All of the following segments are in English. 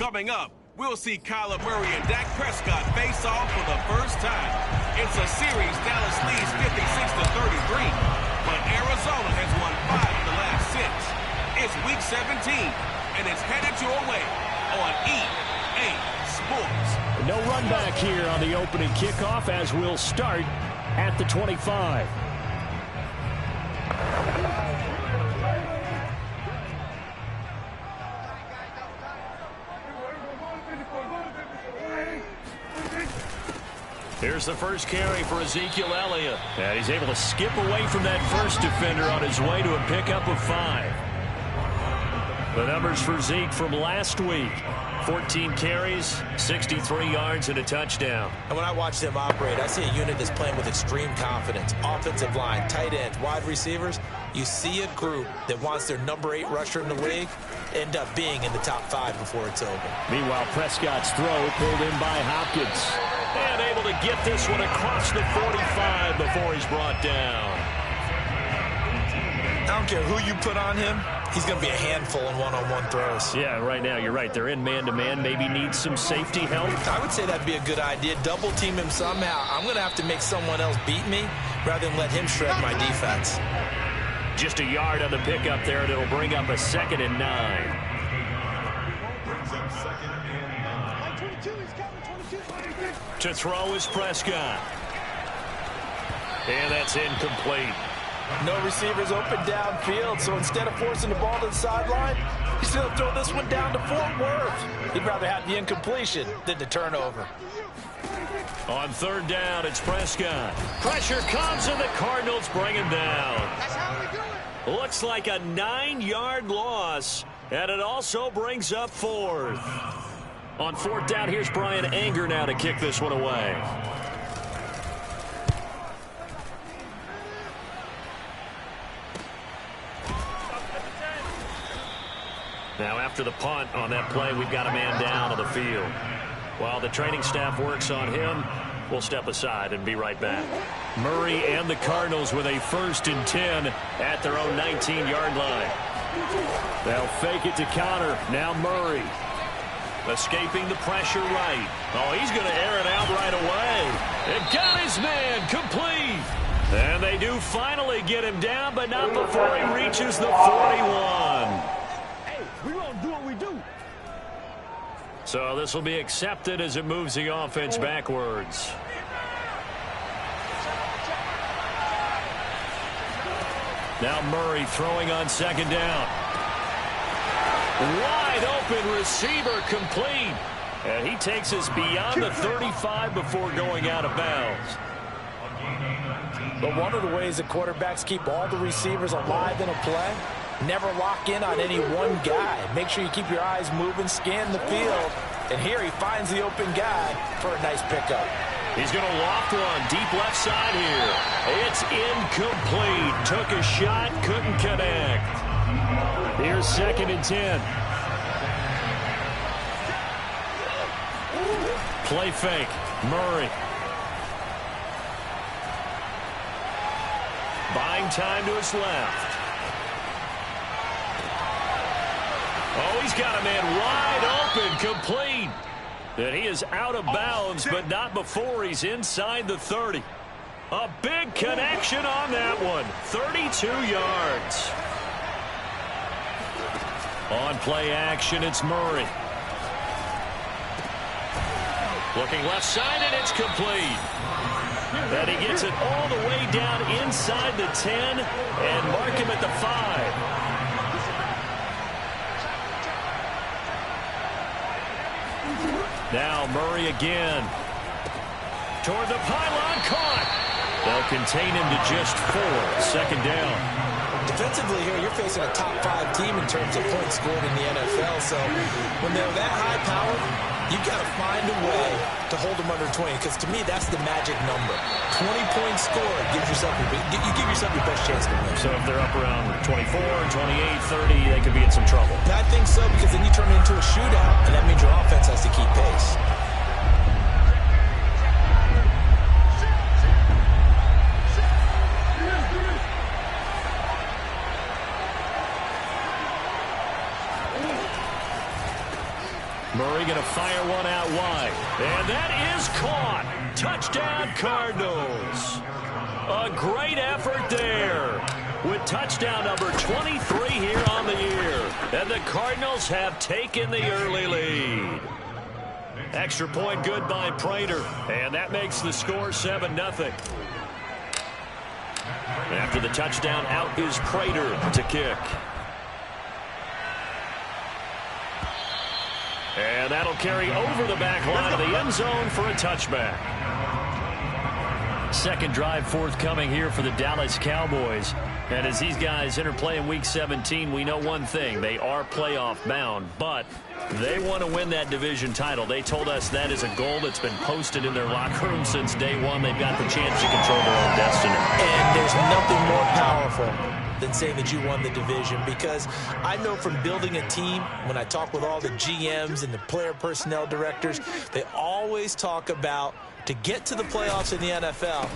Coming up, we'll see Kyler Murray and Dak Prescott face off for the first time. It's a series Dallas leads 56-33, but Arizona has won 5 of the last 6. It's Week 17, and it's headed your way on EA Sports. No run back here on the opening kickoff as we'll start at the 25. Here's the first carry for Ezekiel Elliott. And he's able to skip away from that first defender on his way to a pickup of 5. The numbers for Zeke from last week. 14 carries, 63 yards, and a touchdown. And when I watch them operate, I see a unit that's playing with extreme confidence. Offensive line, tight ends, wide receivers. You see a group that wants their number 8 rusher in the league end up being in the top 5 before it's over. Meanwhile, Prescott's throw pulled in by Hopkins. And able to get this one across the 45 before he's brought down. I don't care who you put on him. He's going to be a handful in one-on-one throws. Yeah, right now, you're right. They're in man-to-man. Maybe need some safety help. I would say that'd be a good idea. Double team him somehow. I'm going to have to make someone else beat me rather than let him shred my defense. Just a yard on the pickup there, and it'll bring up a 2nd and 9. To throw is Prescott. And that's incomplete. No receivers open downfield, so instead of forcing the ball to the sideline, he's going to throw this one down to Fort Worth. He'd rather have the incompletion than the turnover. On 3rd down, it's Prescott. Pressure comes, and the Cardinals bring him down. That's how we do it. Looks like a 9-yard loss, and it also brings up 4th. On 4th down, here's Brian Anger now to kick this one away. Now after the punt on that play, we've got a man down on the field. While the training staff works on him, we'll step aside and be right back. Murray and the Cardinals with a 1st and 10 at their own 19-yard line. They'll fake it to Connor. Now Murray. Escaping the pressure right. Oh, he's going to air it out right away. And got his man complete. And they do finally get him down, but not before he reaches the 41. We're going to do what we do. So this will be accepted as it moves the offense backwards. Now Murray throwing on 2nd down. Wide open receiver complete. And he takes us beyond the 35 before going out of bounds. But one of the ways that quarterbacks keep all the receivers alive in a play, never lock in on any one guy. Make sure you keep your eyes moving, scan the field. And here he finds the open guy for a nice pickup. He's going to loft one deep left side here. It's incomplete. Took a shot, couldn't connect. Here's 2nd and 10. Play fake. Murray. Buying time to his left. Oh, he's got a man wide open, complete. And he is out of bounds, but not before he's inside the 30. A big connection on that one. 32 yards. On play action, it's Murray. Looking left side, and it's complete. And he gets it all the way down inside the 10 and mark him at the 5. Now Murray again. Toward the pylon, caught. They'll contain him to just 4. 2nd down. Defensively here, you're facing a top 5 team in terms of points scored in the NFL. So when they're that high powered, you've got to find a way to hold them under 20. Because to me, that's the magic number. 20 points scored gives yourself you give yourself your best chance to win. So if they're up around 24, 28, 30, they could be in some trouble. I think so, because then you turn it into a shootout, and that means your offense has to keep pace. Murray going to fire one out wide. And that is caught. Touchdown, Cardinals. A great effort there with touchdown number 23 here on the year. And the Cardinals have taken the early lead. Extra point good by Prater. And that makes the score 7-0. After the touchdown, out is Prater to kick. And that'll carry over the back line of the end zone for a touchback. Second drive forthcoming here for the Dallas Cowboys. And as these guys interplay in Week 17, we know one thing. They are playoff bound, but they want to win that division title. They told us that is a goal that's been posted in their locker room since day one. They've got the chance to control their own destiny. And there's nothing more powerful than saying that you won the division, because I know from building a team, when I talk with all the GMs and the player personnel directors, they always talk about, to get to the playoffs in the NFL,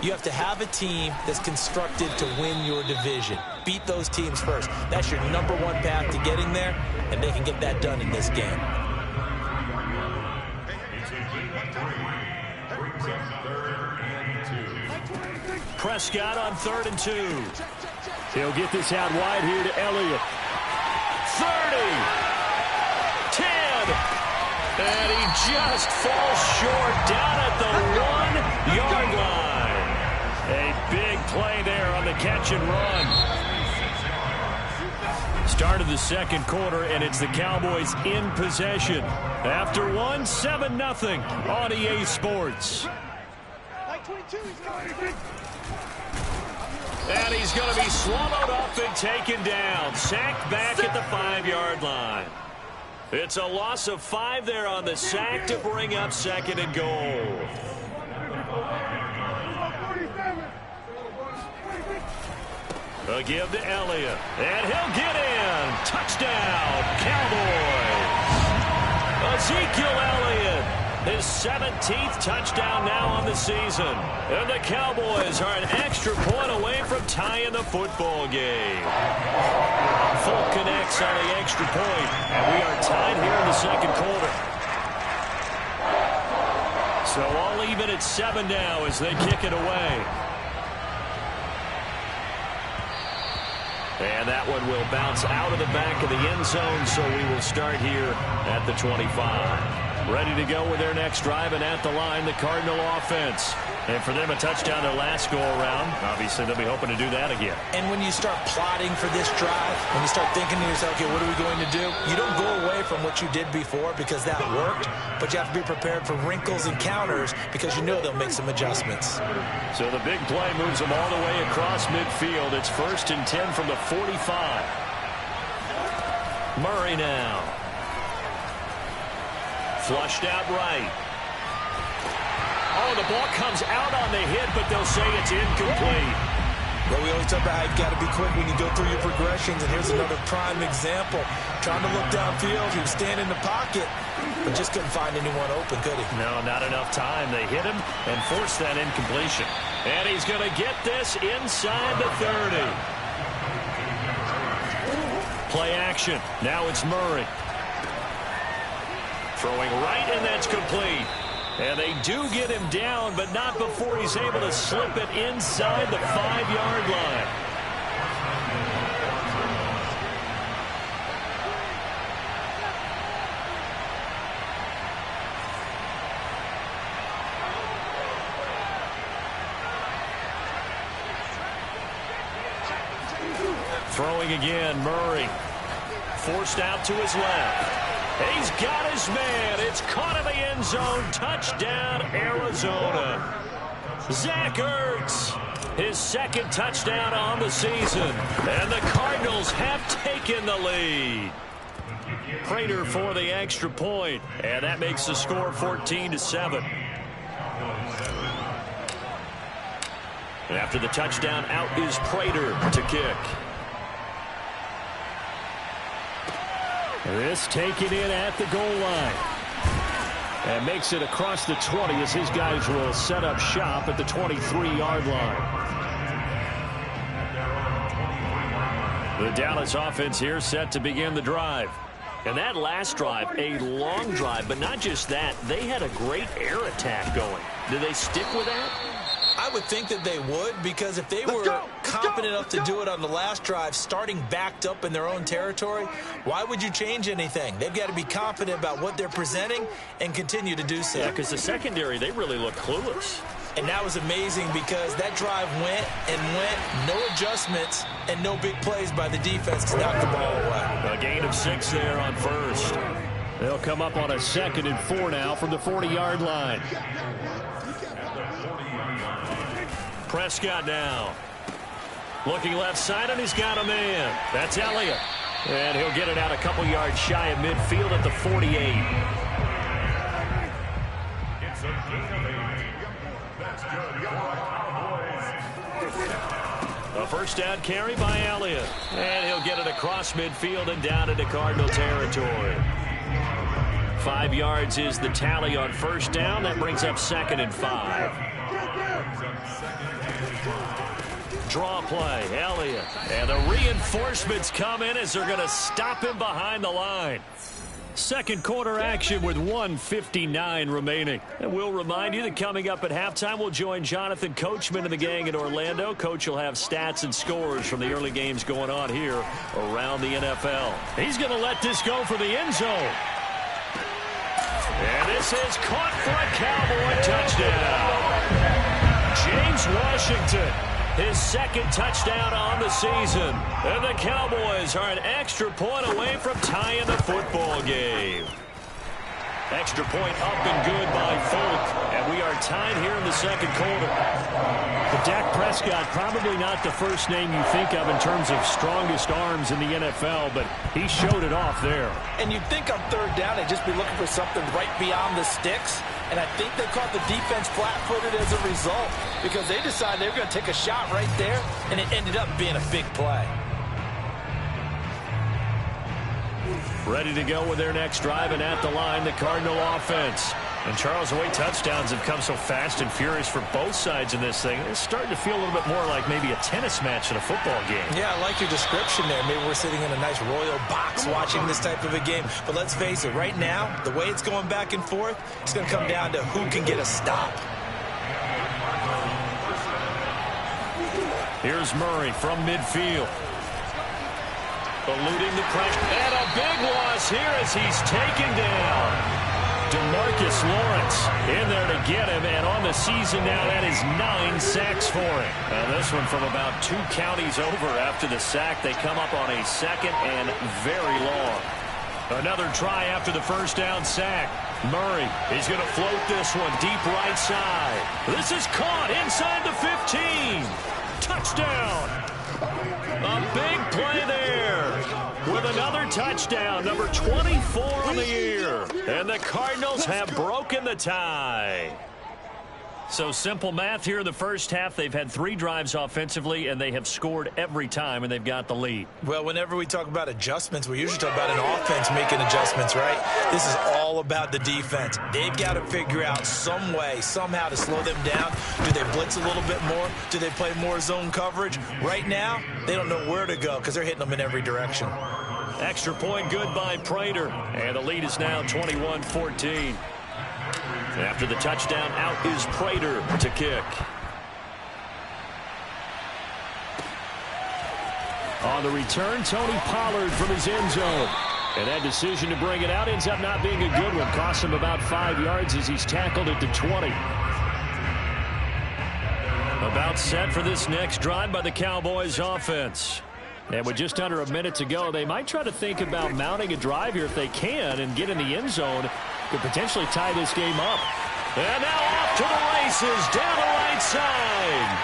you have to have a team that's constructed to win your division. Beat those teams first. That's your number one path to getting there, and they can get that done in this game. Prescott on 3rd and 2. He'll get this out wide here to Elliott. 30. 10. And he just falls short down at the 1-yard line. A big play there on the catch and run. Start of the second quarter, and it's the Cowboys in possession. After one, 7-0 on EA Sports. And he's going to be swallowed up and taken down. Sacked back at the 5-yard line. It's a loss of 5 there on the sack to bring up 2nd and goal. A give to Elliott. And he'll get in. Touchdown, Cowboys. Ezekiel Elliott. His 17th touchdown now on the season. And the Cowboys are an extra point away from tying the football game. Folk connects on the extra point, and we are tied here in the second quarter. So all even at 7 now as they kick it away. And that one will bounce out of the back of the end zone, so we will start here at the 25. Ready to go with their next drive, and at the line, the Cardinal offense. And for them, a touchdown their last go-around. Obviously, they'll be hoping to do that again. And when you start plotting for this drive, when you start thinking to yourself, okay, what are we going to do? You don't go away from what you did before because that worked, but you have to be prepared for wrinkles and counters because you know they'll make some adjustments. So the big play moves them all the way across midfield. It's 1st and 10 from the 45. Murray now. Flushed out right. Oh, the ball comes out on the hit, but they'll say it's incomplete. Well, we always talk about how you've got to be quick when you go through your progressions, and here's another prime example. Trying to look downfield, he was standing in the pocket, but just couldn't find anyone open, could he? No, not enough time. They hit him and forced that incompletion. And he's going to get this inside the 30. Play action. Now it's Murray. Throwing right, and that's complete. And they do get him down, but not before he's able to slip it inside the 5-yard line. Throwing again, Murray. Forced out to his left. He's got his man. It's caught in the end zone. Touchdown, Arizona. Zach Ertz, his 2nd touchdown on the season. And the Cardinals have taken the lead. Prater for the extra point. And that makes the score 14-7. And after the touchdown, out is Prater to kick. This taken in at the goal line. And makes it across the 20 as his guys will set up shop at the 23-yard line. The Dallas offense here set to begin the drive. And that last drive, a long drive, but not just that. They had a great air attack going. Do they stick with that? I would think that they would, because if they were confident enough to do it on the last drive, starting backed up in their own territory, why would you change anything? They've got to be confident about what they're presenting and continue to do so. Yeah, because the secondary, they really look clueless. And that was amazing because that drive went and went, no adjustments and no big plays by the defense to knock the ball away. A gain of 6 there on first. They'll come up on a 2nd and 4 now from the 40-yard line. Prescott now. Looking left side, and he's got a man. That's Elliott. And he'll get it out a couple yards shy of midfield at the 48. A first down carry by Elliott. And he'll get it across midfield and down into Cardinal territory. 5 yards is the tally on first down. That brings up 2nd and 5. Draw play, Elliott. And the reinforcements come in as they're going to stop him behind the line. Second quarter action with 1:59 remaining. And we'll remind you that coming up at halftime, we'll join Jonathan Coachman and the gang in Orlando. Coach will have stats and scores from the early games going on here around the NFL. He's going to let this go for the end zone. And this is caught for a Cowboy touchdown. James Washington, his 2nd touchdown on the season. And the Cowboys are an extra point away from tying the football game. Extra point up and good by Folk. And we are tied here in the second quarter. But Dak Prescott, probably not the first name you think of in terms of strongest arms in the NFL, but he showed it off there. And you'd think on third down they'd just be looking for something right beyond the sticks. And I think they caught the defense flat-footed as a result because they decided they were going to take a shot right there, and it ended up being a big play. Ready to go with their next drive, and at the line, the Cardinal offense. And Charles, the way touchdowns have come so fast and furious for both sides in this thing, it's starting to feel a little bit more like maybe a tennis match in a football game. Yeah, I like your description there. Maybe we're sitting in a nice royal box watching this type of a game. But let's face it, right now, the way it's going back and forth, it's going to come down to who can get a stop. Here's Murray from midfield. Eluding the pressure. And a big loss here as he's taken down. DeMarcus Lawrence in there to get him, and on the season now, that is 9 sacks for him. And this one from about 2 counties over after the sack. They come up on a 2nd and very long. Another try after the first down sack. Murray, he's going to float this one deep right side. This is caught inside the 15. Touchdown. A big play there with another touchdown, number 24 on the year. And the Cardinals have broken the tie. So simple math here in the first half. They've had 3 drives offensively, and they have scored every time, and they've got the lead. Well, whenever we talk about adjustments, we usually talk about an offense making adjustments, right? This is all about the defense. They've got to figure out some way, somehow to slow them down. Do they blitz a little bit more? Do they play more zone coverage? Right now, they don't know where to go because they're hitting them in every direction. Extra point good by Prater, and the lead is now 21-14. After the touchdown, out is Prater to kick. On the return, Tony Pollard from his end zone. And that decision to bring it out ends up not being a good one. Costs him about 5 yards as he's tackled at the 20. About set for this next drive by the Cowboys offense. And with just under a minute to go, they might try to think about mounting a drive here if they can and get in the end zone. Could potentially tie this game up. And now off to the races, down the right side.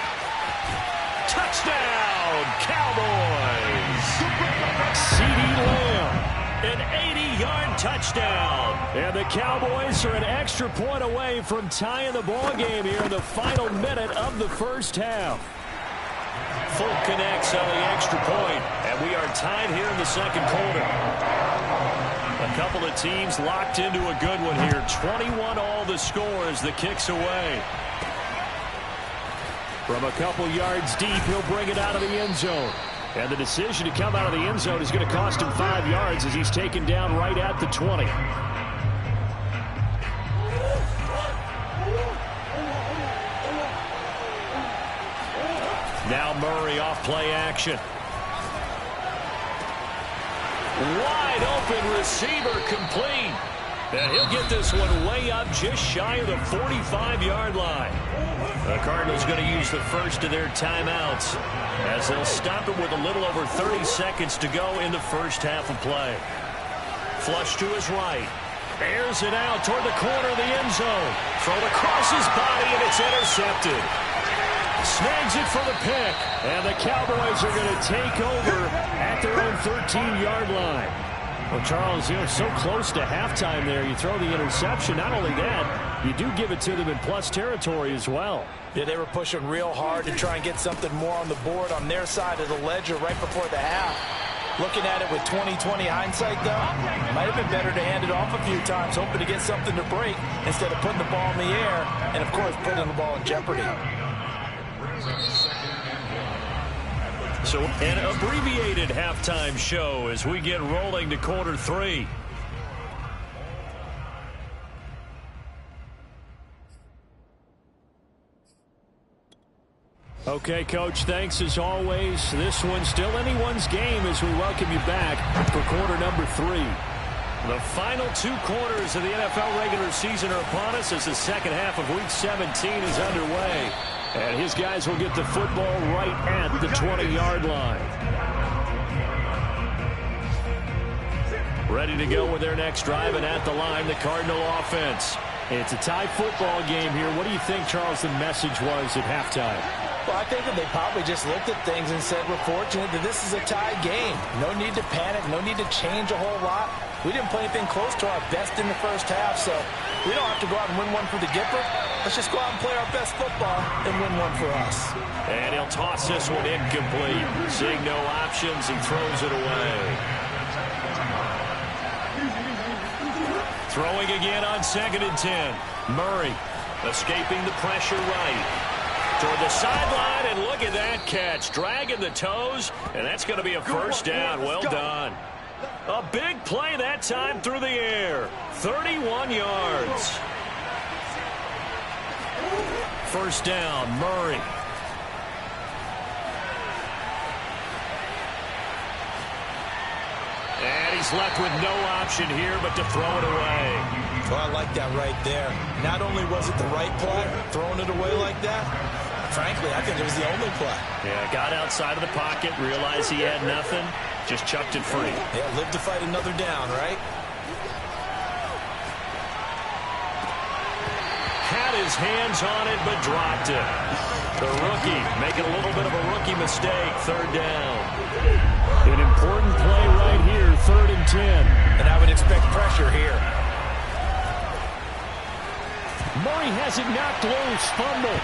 Touchdown, Cowboys. CeeDee Lamb, an 80-yard touchdown. And the Cowboys are an extra point away from tying the ball game here in the final minute of the first half. Folk connects on the extra point, and we are tied here in the second quarter. A couple of teams locked into a good one here. 21 all the score as the kick's away. From a couple yards deep, he'll bring it out of the end zone. And the decision to come out of the end zone is going to cost him 5 yards as he's taken down right at the 20. Now Murray off play action. Wide open receiver complete. And he'll get this one way up just shy of the 45-yard line. The Cardinals going to use the first of their timeouts as they'll stop it with a little over 30 seconds to go in the first half of play. Flush to his right. Airs it out toward the corner of the end zone. Thrown across his body, and it's intercepted. Snags it for the pick. And the Cowboys are going to take over at their own 13-yard line. Well, Charles, you're so close to halftime there. You throw the interception. Not only that, you do give it to them in plus territory as well. Yeah, they were pushing real hard to try and get something more on the board on their side of the ledger right before the half. Looking at it with 20/20 hindsight, though, might have been better to hand it off a few times, hoping to get something to break instead of putting the ball in the air and, of course, putting the ball in jeopardy. So an abbreviated halftime show as we get rolling to quarter 3. Okay, Coach, thanks as always. This one's still anyone's game as we welcome you back for quarter number 3. The final 2 quarters of the NFL regular season are upon us as the second half of Week 17 is underway. And his guys will get the football right at the 20-yard line. Ready to go with their next drive, and at the line, the Cardinal offense. It's a tie football game here. What do you think, Charles, the message was at halftime? Well, I think that they probably just looked at things and said, we're fortunate that this is a tie game. No need to panic, no need to change a whole lot. We didn't play anything close to our best in the first half, so we don't have to go out and win one for the Gipper. Let's just go out and play our best football and win one for us. And he'll toss this one incomplete. Seeing no options, he throws it away. Throwing again on 2nd and 10. Murray escaping the pressure right. Toward the sideline, and look at that catch. Dragging the toes, and that's going to be a first down. Well done. A big play that time through the air. 31 yards. First down, Murray. And he's left with no option here but to throw it away. Well, I like that right there. Not only was it the right play, throwing it away like that, frankly, I think it was the only play. Yeah, got outside of the pocket, realized he had nothing, just chucked it free. Yeah, live to fight another down, right? Had his hands on it, but dropped it. The rookie making a little bit of a rookie mistake, 3rd down. An important play right here, 3rd and 10. And I would expect pressure here. Murray has it knocked loose, fumble.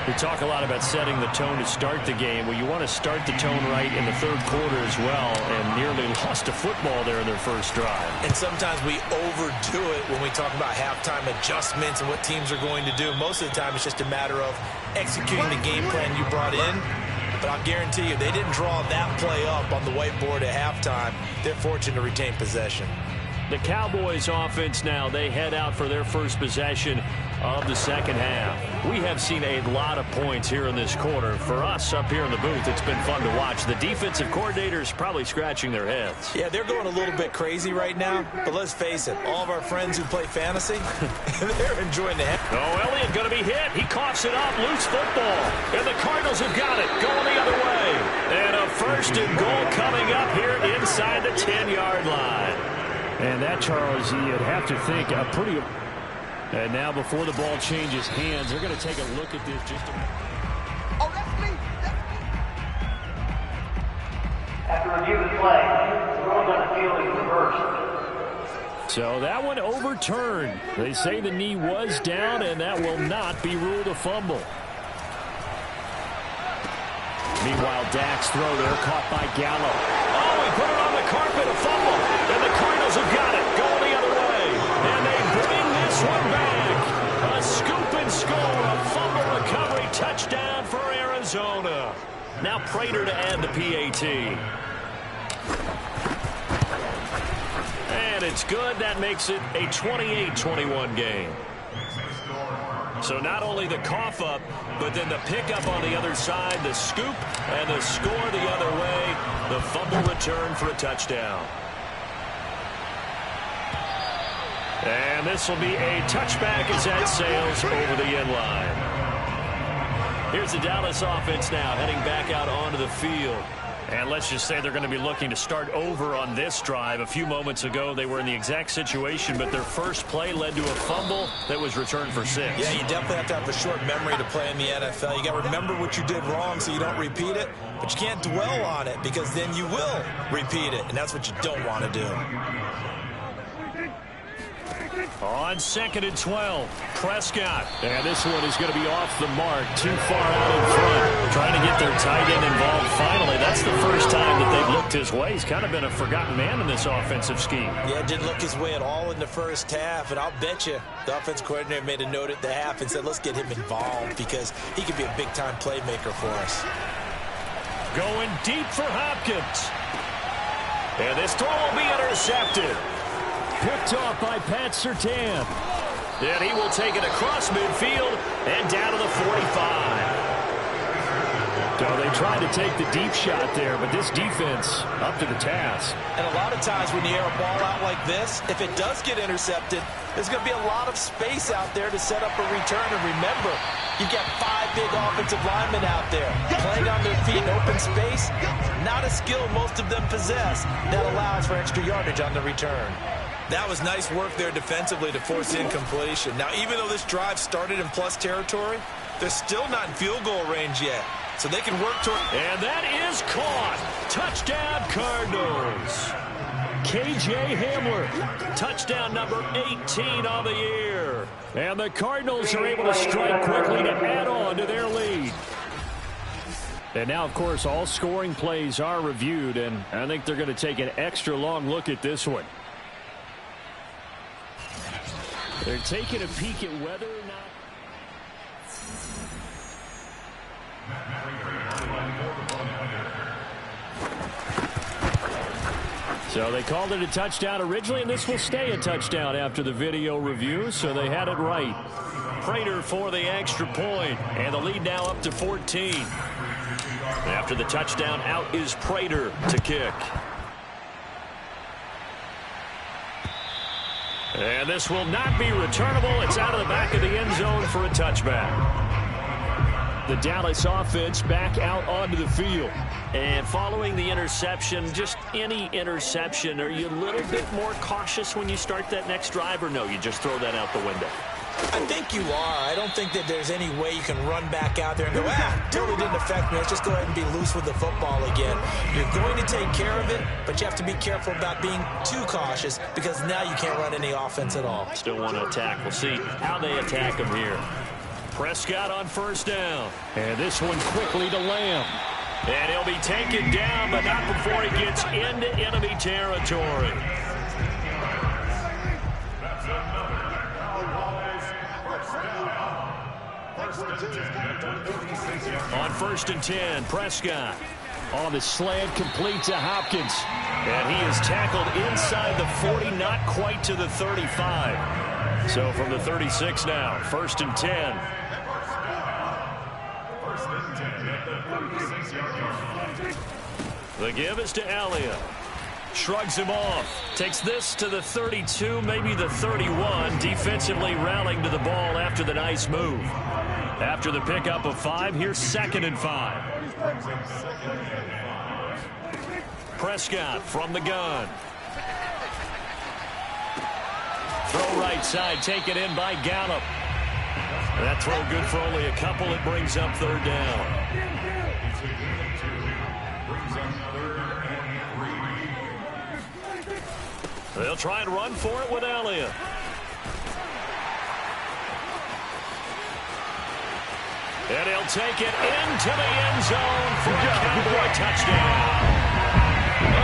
We talk a lot about setting the tone to start the game. Well, you want to start the tone right in the 3rd quarter as well, and nearly lost a football there in their first drive. And sometimes we overdo it when we talk about halftime adjustments and what teams are going to do. Most of the time, it's just a matter of executing the game plan you brought in. But I'll guarantee you, they didn't draw that play up on the whiteboard at halftime. They're fortunate to retain possession. The Cowboys offense now, they head out for their first possession of the second half. We have seen a lot of points here in this quarter. For us up here in the booth, it's been fun to watch. The defensive coordinators probably scratching their heads. Yeah, they're going a little bit crazy right now, but let's face it, all of our friends who play fantasy, they're enjoying the heck. Oh, Elliott going to be hit. He coughs it up, loose football. And the Cardinals have got it, going the other way. And a 1st and goal coming up here inside the 10-yard line. And that, Charles, you'd have to think a pretty... And now before the ball changes hands, they're going to take a look at this just a minute. Oh, that's me. After review of the play, the ruling on the field is reversed. So that one overturned. They say the knee was down, and that will not be ruled a fumble. Meanwhile, Dak's throw there caught by Gallo. Oh, he put it on the carpet, a fumble. And the Cardinals have got it, going the other way. And they bring this one back. A Arizona. Now Prater to add the PAT. And it's good. That makes it a 28-21 game. So not only the cough up, but then the pickup on the other side, the scoop, and the score the other way. The fumble return for a touchdown. And this will be a touchback as that sails over the end line. Here's the Dallas offense now heading back out onto the field. And let's just say they're going to be looking to start over on this drive. A few moments ago, they were in the exact situation, but their first play led to a fumble that was returned for 6. Yeah, you definitely have to have a short memory to play in the NFL. You got to remember what you did wrong so you don't repeat it, but you can't dwell on it because then you will repeat it, and that's what you don't want to do. On 2nd and 12, Prescott. And this one is going to be off the mark, too far out in front. Trying to get their tight end involved finally. That's the first time that they've looked his way. He's kind of been a forgotten man in this offensive scheme. Yeah, didn't look his way at all in the first half, and I'll bet you the offense coordinator made a note at the half and said, let's get him involved because he could be a big-time playmaker for us. Going deep for Hopkins. And this throw will be intercepted. Picked off by Pat Surtain. And he will take it across midfield and down to the 45. So they tried to take the deep shot there, but this defense up to the task. And a lot of times when you air a ball out like this, if it does get intercepted, there's going to be a lot of space out there to set up a return. And remember, you've got 5 big offensive linemen out there playing on their feet in open space. Not a skill most of them possess that allows for extra yardage on the return. That was nice work there defensively to force incompletion. Now, even though this drive started in plus territory, they're still not in field goal range yet. So they can work toward... And that is caught. Touchdown, Cardinals. KJ Hamler, touchdown number 18 on the year. And the Cardinals are able to strike quickly to add on to their lead. And now, of course, all scoring plays are reviewed, and I think they're going to take an extra long look at this one. They're taking a peek at whether or not... So they called it a touchdown originally, and this will stay a touchdown after the video review, so they had it right. Prater for the extra point, and the lead now up to 14. After the touchdown, out is Prater to kick. And this will not be returnable. It's out of the back of the end zone for a touchback. The Dallas offense back out onto the field. And following the interception, just any interception, are you a little bit more cautious when you start that next drive, or no, you just throw that out the window? I think you are. I don't think that there's any way you can run back out there and go, totally didn't affect me. Let's just go ahead and be loose with the football again. You're going to take care of it, but you have to be careful about being too cautious because now you can't run any offense at all. Still want to attack. We'll see how they attack him here. Prescott on first down. And this one quickly to Lamb. And he'll be taken down, but not before he gets into enemy territory. On 1st and 10, Prescott on the slant, complete to Hopkins. And he is tackled inside the 40, not quite to the 35. So from the 36 now, 1st and 10. The give is to Elliott. Shrugs him off. Takes this to the 32, maybe the 31. Defensively rallying to the ball after the nice move. After the pickup of 5, here's 2nd and 5. Prescott from the gun. Throw right side, taken in by Gallup. That throw good for only a couple. It brings up 3rd down. They'll try and run for it with Elliott. And he'll take it into the end zone for a Cowboy touchdown.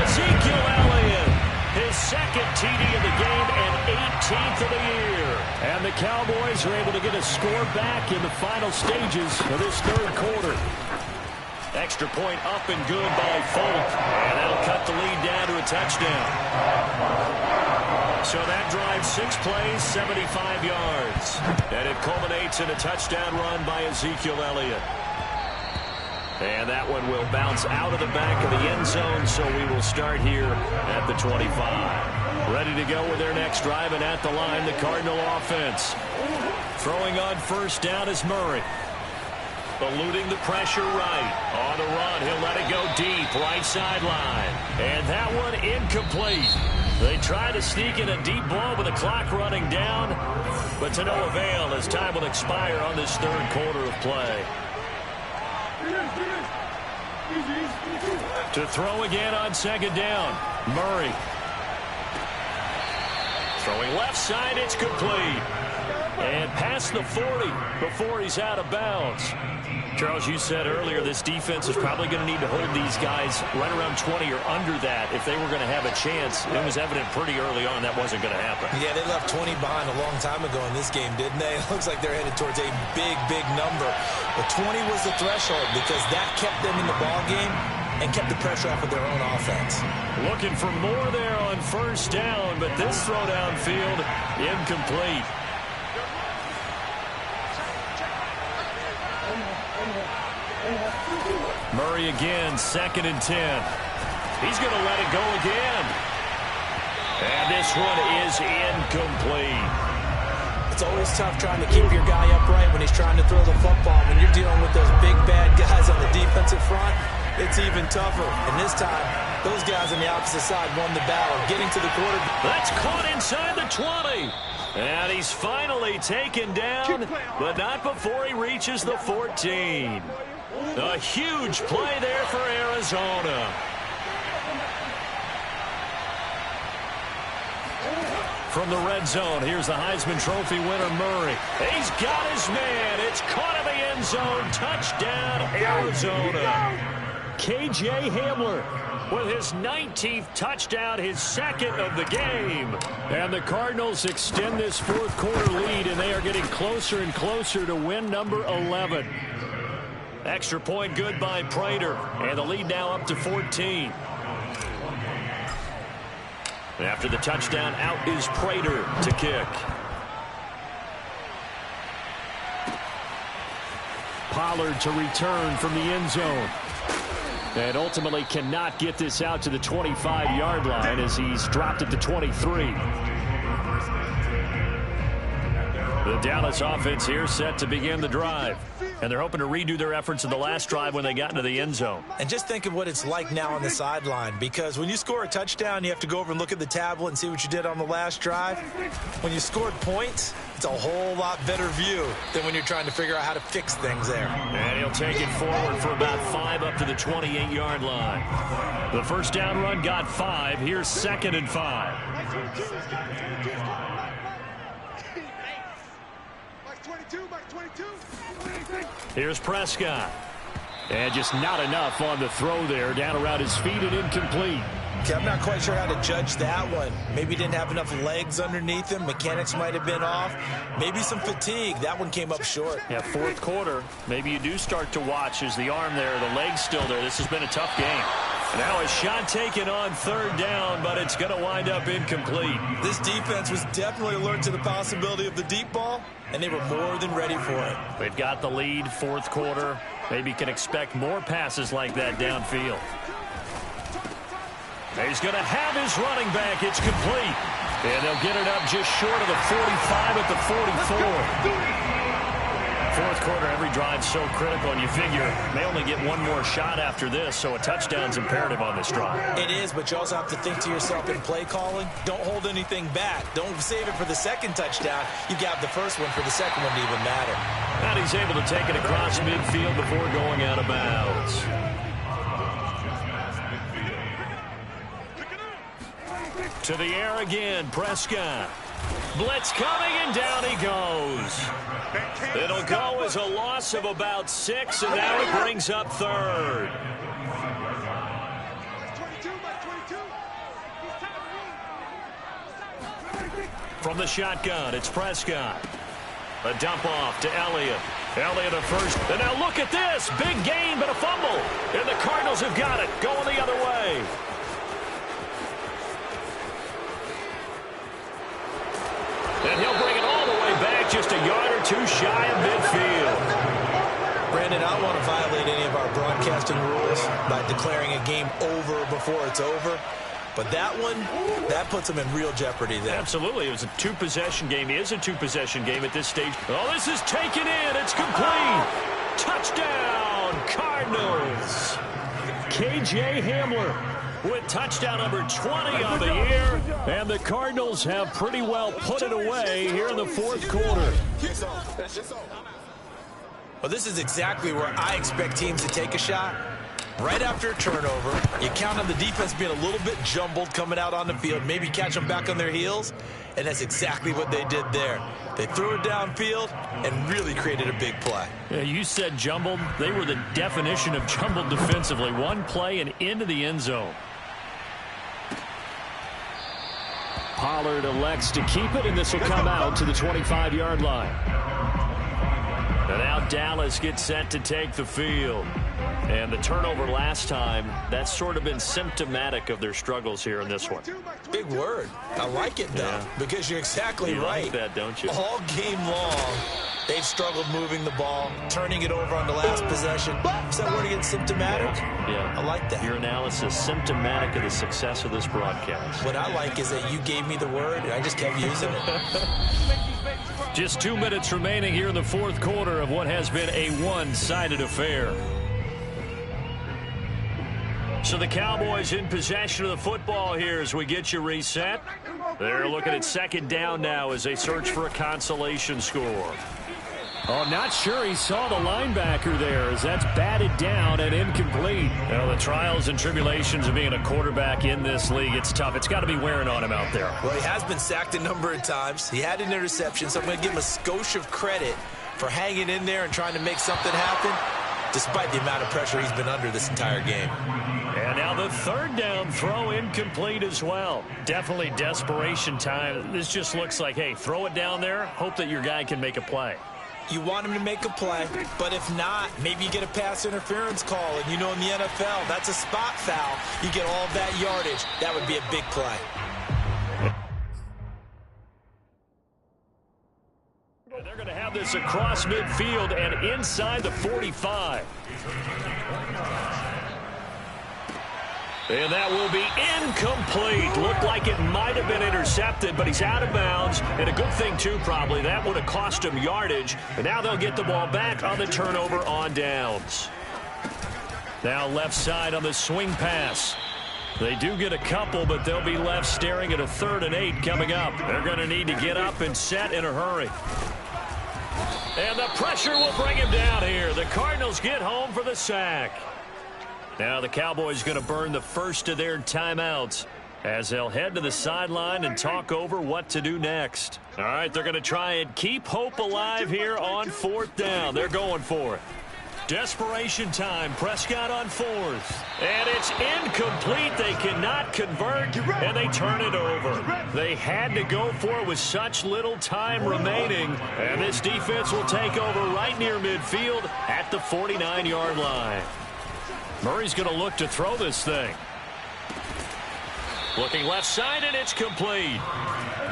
Ezekiel Elliott, his 2nd TD of the game and 18th of the year. And the Cowboys are able to get a score back in the final stages of this 3rd quarter. Extra point up and good by Folk. And that'll cut the lead down to a touchdown. So that drive, 6 plays, 75 yards. And it culminates in a touchdown run by Ezekiel Elliott. And that one will bounce out of the back of the end zone, so we will start here at the 25. Ready to go with their next drive, and at the line, the Cardinal offense. Throwing on first down is Murray. Eluding the pressure right. On the run, he'll let it go deep, right sideline. And that one incomplete. They try to sneak in a deep ball with the clock running down, but to no avail as time will expire on this third quarter of play. To throw again on second down, Murray. Throwing left side, it's complete. And past the 40 before he's out of bounds. Charles, you said earlier this defense is probably going to need to hold these guys right around 20 or under that if they were going to have a chance. It was evident pretty early on that wasn't going to happen. Yeah, they left 20 behind a long time ago in this game, didn't they? It looks like they're headed towards a big, big number. But 20 was the threshold because that kept them in the ball game and kept the pressure off of their own offense. Looking for more there on first down, but this throw downfield incomplete. Murray again, 2nd and 10. He's going to let it go again. And this one is incomplete. It's always tough trying to keep your guy upright when he's trying to throw the football. When you're dealing with those big, bad guys on the defensive front, it's even tougher. And this time, those guys on the opposite side won the battle, getting to the quarterback. That's caught inside the 20. And he's finally taken down, but not before he reaches the 14. A huge play there for Arizona. From the red zone, here's the Heisman Trophy winner, Murray. He's got his man. It's caught in the end zone. Touchdown, Arizona. K.J. Hamler with his 19th touchdown, his 2nd of the game. And the Cardinals extend this fourth quarter lead, and they are getting closer and closer to win number 11. Extra point good by Prater, and the lead now up to 14. After the touchdown, out is Prater to kick. Pollard to return from the end zone. And ultimately cannot get this out to the 25-yard line as he's dropped it to 23. The Dallas offense here set to begin the drive. And they're hoping to redo their efforts in the last drive when they got into the end zone. And just think of what it's like now on the sideline, because when you score a touchdown, you have to go over and look at the tablet and see what you did on the last drive. When you scored points, it's a whole lot better view than when you're trying to figure out how to fix things there. And he'll take it forward for about 5 up to the 28-yard line. The first down run got 5. Here's 2nd and 5. Here's Prescott. And just not enough on the throw there. Down around his feet and incomplete. Okay, I'm not quite sure how to judge that one. Maybe he didn't have enough legs underneath him. Mechanics might have been off. Maybe some fatigue. That one came up short. Yeah, fourth quarter. Maybe you do start to watch as the arm there, the leg's still there. This has been a tough game. Now a shot taken on third down, but it's going to wind up incomplete. This defense was definitely alert to the possibility of the deep ball, and they were more than ready for it. They've got the lead, fourth quarter. Maybe can expect more passes like that downfield. He's going to have his running back. It's complete. And they'll get it up just short of the 45 at the 44. Fourth quarter, every drive's so critical, and you figure they only get one more shot after this, so a touchdown's imperative on this drive. It is, but you also have to think to yourself in play calling, don't hold anything back. Don't save it for the second touchdown. You got the first one for the second one to even matter. And he's able to take it across midfield before going out of bounds. To the air again, Prescott. Blitz coming, and down he goes. It'll go as a loss of about 6, and now it brings up third. From the shotgun, it's Prescott. A dump off to Elliott. Elliott at first. And now look at this. Big gain, but a fumble. And the Cardinals have got it. Going the other way. And he'll bring it all the way back, just a yard or two shy of midfield. Brandon, I don't want to violate any of our broadcasting rules by declaring a game over before it's over. But that one, that puts them in real jeopardy there. Absolutely. It was a two-possession game. It is a two-possession game at this stage. Oh, this is taken in. It's complete. Touchdown, Cardinals. K.J. Hamler with touchdown number 20 of the year. And the Cardinals have pretty well put it away here in the fourth quarter. Well, this is exactly where I expect teams to take a shot. Right after a turnover, you count on the defense being a little bit jumbled coming out on the field, maybe catch them back on their heels, and that's exactly what they did there. They threw it downfield and really created a big play. Yeah, you said jumbled. They were the definition of jumbled defensively. One play and into the end zone. Pollard elects to keep it, and this will come out to the 25-yard line. And now Dallas gets set to take the field. And the turnover last time, that's sort of been symptomatic of their struggles here in this one. Big word. I like it, though, because you're exactly right. You like that, don't you? All game long, they've struggled moving the ball, turning it over on the last possession. Is that word again, symptomatic? Yeah. I like that. Your analysis, symptomatic of the success of this broadcast. What I like is that you gave me the word, and I just kept using it. Just 2 minutes remaining here in the fourth quarter of what has been a one-sided affair. So the Cowboys in possession of the football here as we get you reset. They're looking at second down now as they search for a consolation score. Oh, not sure he saw the linebacker there as that's batted down and incomplete. Well, the trials and tribulations of being a quarterback in this league, it's tough. It's got to be wearing on him out there. Well, he has been sacked a number of times. He had an interception, so I'm going to give him a skosh of credit for hanging in there and trying to make something happen, despite the amount of pressure he's been under this entire game. And now the third down throw incomplete as well. Definitely desperation time. This just looks like, hey, throw it down there, hope that your guy can make a play. You want him to make a play, but if not, maybe you get a pass interference call. And you know in the NFL, that's a spot foul. You get all of that yardage. That would be a big play. And they're going to have this across midfield and inside the 45. And that will be incomplete. Looked like it might have been intercepted, but he's out of bounds. And a good thing, too, probably. That would have cost him yardage. And now they'll get the ball back on the turnover on downs. Now left side on the swing pass. They do get a couple, but they'll be left staring at a 3rd and 8 coming up. They're going to need to get up and set in a hurry. And the pressure will bring him down here. The Cardinals get home for the sack. Now the Cowboys going to burn the first of their timeouts as they'll head to the sideline and talk over what to do next. All right, they're going to try and keep hope alive here on 4th down. They're going for it. Desperation time. Prescott on 4th. And it's incomplete. They cannot convert, and they turn it over. They had to go for it with such little time remaining, and this defense will take over right near midfield at the 49-yard line. Murray's going to look to throw this thing. Looking left side, and it's complete.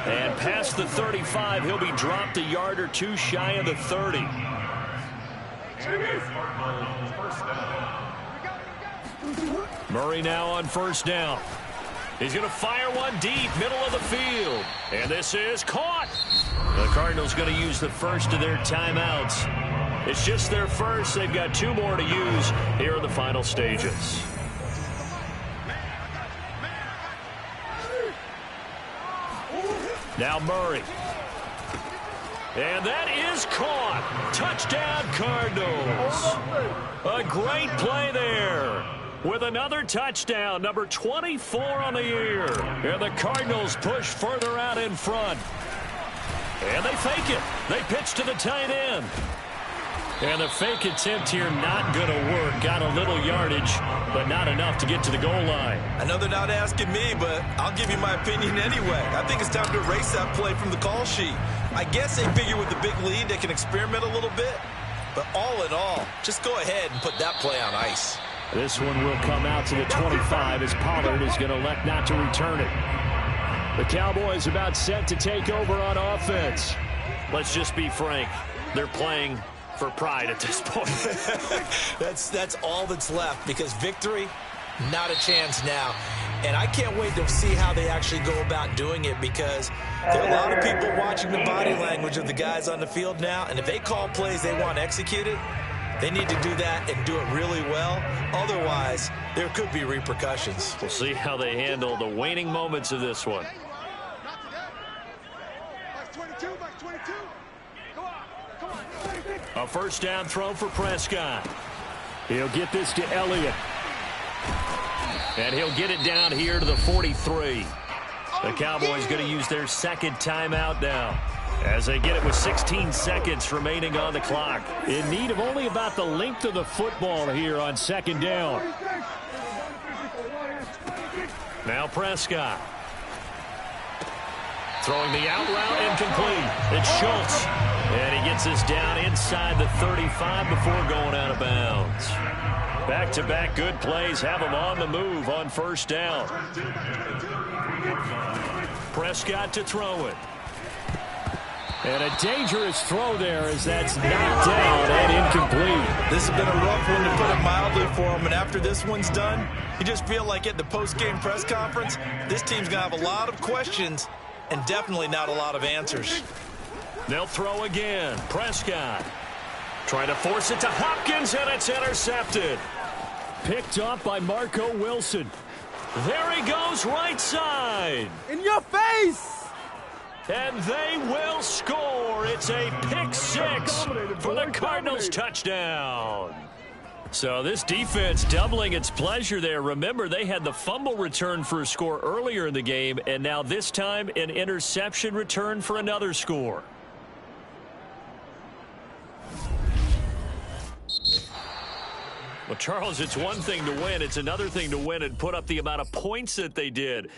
And past the 35, he'll be dropped a yard or two shy of the 30. Murray now on 1st down. He's going to fire one deep, middle of the field. And this is caught. The Cardinals going to use the first of their timeouts. It's just their first. They've got 2 more to use here in the final stages. Now Murray. And that is caught. Touchdown, Cardinals. A great play there. With another touchdown, number 24 on the year. And the Cardinals push further out in front. And they fake it. They pitch to the tight end. And the fake attempt here not going to work. Got a little yardage, but not enough to get to the goal line. I know they're not asking me, but I'll give you my opinion anyway. I think it's time to erase that play from the call sheet. I guess they figure with the big lead they can experiment a little bit. But all in all, just go ahead and put that play on ice. This one will come out to the 25 as Pollard is going to elect not to return it. The Cowboys about set to take over on offense. Let's just be frank. They're playing for pride at this point. That's all that's left, because victory, not a chance now. And I can't wait to see how they actually go about doing it, because there are a lot of people watching the body language of the guys on the field now, and if they call plays they want executed, they need to do that and do it really well. Otherwise, there could be repercussions. We'll see how they handle the waning moments of this one. A first down throw for Prescott. He'll get this to Elliott. And he'll get it down here to the 43. The Cowboys going to use their second timeout now, as they get it with 16 seconds remaining on the clock. In need of only about the length of the football here on second down. Now Prescott. Throwing the out route, incomplete. It's Schultz. And he gets this down inside the 35 before going out of bounds. Back-to-back good plays have him on the move on first down. Prescott to throw it. And a dangerous throw there as that's knocked down and incomplete. This has been a rough one, to put it mildly, for him. And after this one's done, you just feel like at the post-game press conference, this team's going to have a lot of questions and definitely not a lot of answers. They'll throw again. Prescott trying to force it to Hopkins, and it's intercepted. Picked up by Marco Wilson. There he goes, right side. In your face! And they will score. It's a pick six for the Cardinals touchdown. So this defense doubling its pleasure there. Remember, they had the fumble return for a score earlier in the game, and now this time an interception return for another score. Well, Charles, it's one thing to win. It's another thing to win and put up the amount of points that they did.